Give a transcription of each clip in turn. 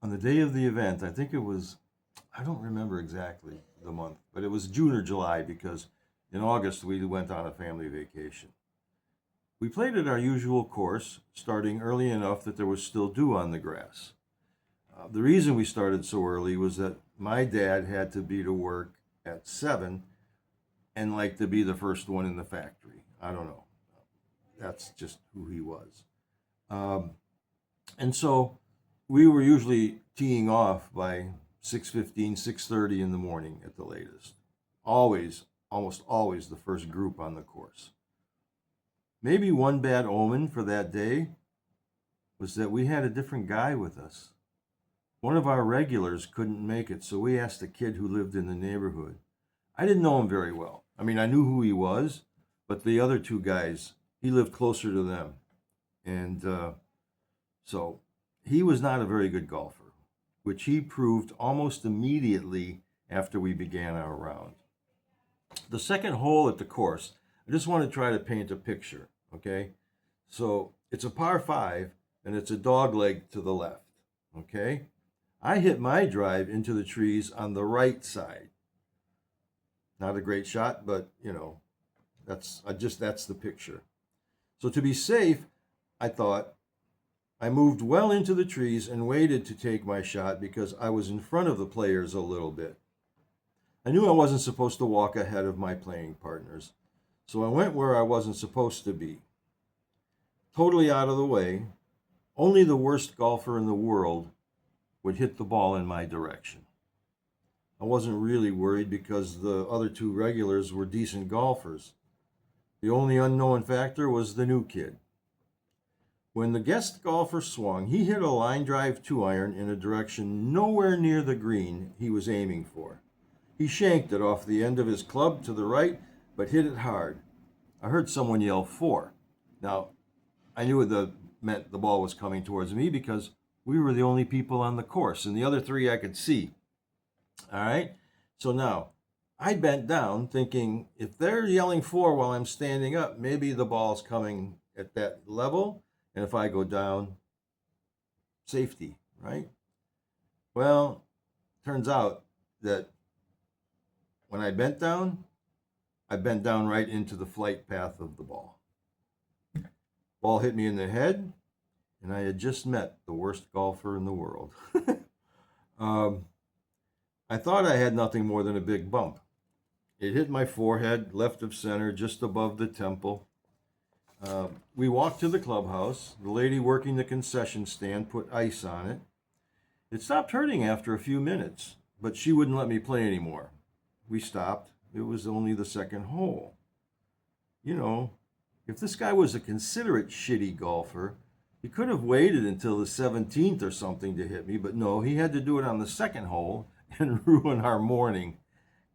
on the day of the event, I don't remember exactly the month, but it was June or July because in August we went on a family vacation. We played at our usual course, starting early enough that there was still dew on the grass. The reason we started so early was that my dad had to be to work at 7 and liked to be the first one in the factory. I don't know. That's just who he was. Um, and so we were usually teeing off by 6:15, 6:30 in the morning at the latest. Always, almost always the first group on the course. Maybe one bad omen for that day was that we had a different guy with us. One of our regulars couldn't make it, so we asked a kid who lived in the neighborhood. I didn't know him very well. I mean, I knew who he was, but the other two guys, he lived closer to them. And so he was not a very good golfer, which he proved almost immediately after we began our round. The second hole at the course, I just want to try to paint a picture, okay? So it's a par 5, and it's a dog leg to the left, okay? I hit my drive into the trees on the right side. Not a great shot, but that's the picture. So to be safe, I thought I moved well into the trees and waited to take my shot because I was in front of the players a little bit. I knew I wasn't supposed to walk ahead of my playing partners, so I went where I wasn't supposed to be. Totally out of the way, only the worst golfer in the world would hit the ball in my direction. I wasn't really worried because the other two regulars were decent golfers. The only unknown factor was the new kid. When the guest golfer swung, he hit a line drive 2-iron in a direction nowhere near the green he was aiming for. He shanked it off the end of his club to the right, but hit it hard. I heard someone yell 4. Now, I knew it meant the ball was coming towards me because we were the only people on the course, and the other 3 I could see. All right? So now, I bent down thinking, if they're yelling 4 while I'm standing up, maybe the ball's coming at that level, and if I go down, safety, right? Well, turns out that when I bent down right into the flight path of the ball. Ball hit me in the head, and I had just met the worst golfer in the world. I thought I had nothing more than a big bump. It hit my forehead, left of center, just above the temple. We walked to the clubhouse. The lady working the concession stand put ice on it. It stopped hurting after a few minutes, but she wouldn't let me play anymore. We stopped. It was only the second hole. If this guy was a considerate shitty golfer, he could have waited until the 17th or something to hit me, but no, he had to do it on the second hole and ruin our morning.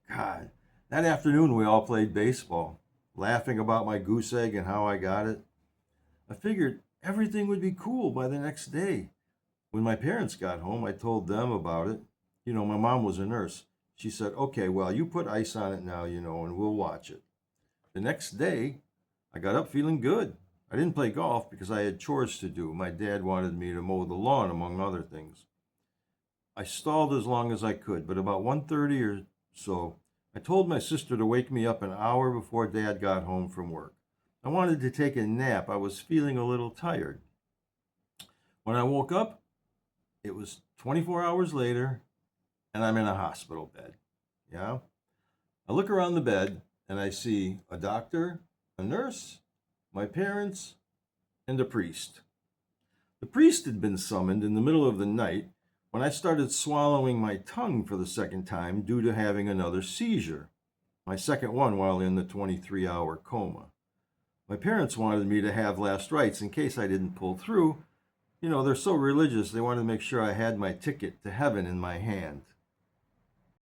God, that afternoon we all played baseball, laughing about my goose egg and how I got it. I figured everything would be cool by the next day. When my parents got home, I told them about it. My mom was a nurse. She said, okay, well, you put ice on it now, and we'll watch it. The next day, I got up feeling good. I didn't play golf because I had chores to do. My dad wanted me to mow the lawn, among other things. I stalled as long as I could, but about 1:30 or so, I told my sister to wake me up an hour before Dad got home from work. I wanted to take a nap. I was feeling a little tired. When I woke up, it was 24 hours later, and I'm in a hospital bed. Yeah? I look around the bed, and I see a doctor, a nurse, my parents, and a priest. The priest had been summoned in the middle of the night when I started swallowing my tongue for the second time due to having another seizure, my second one while in the 23-hour coma. My parents wanted me to have last rites in case I didn't pull through. They're so religious, they wanted to make sure I had my ticket to heaven in my hand.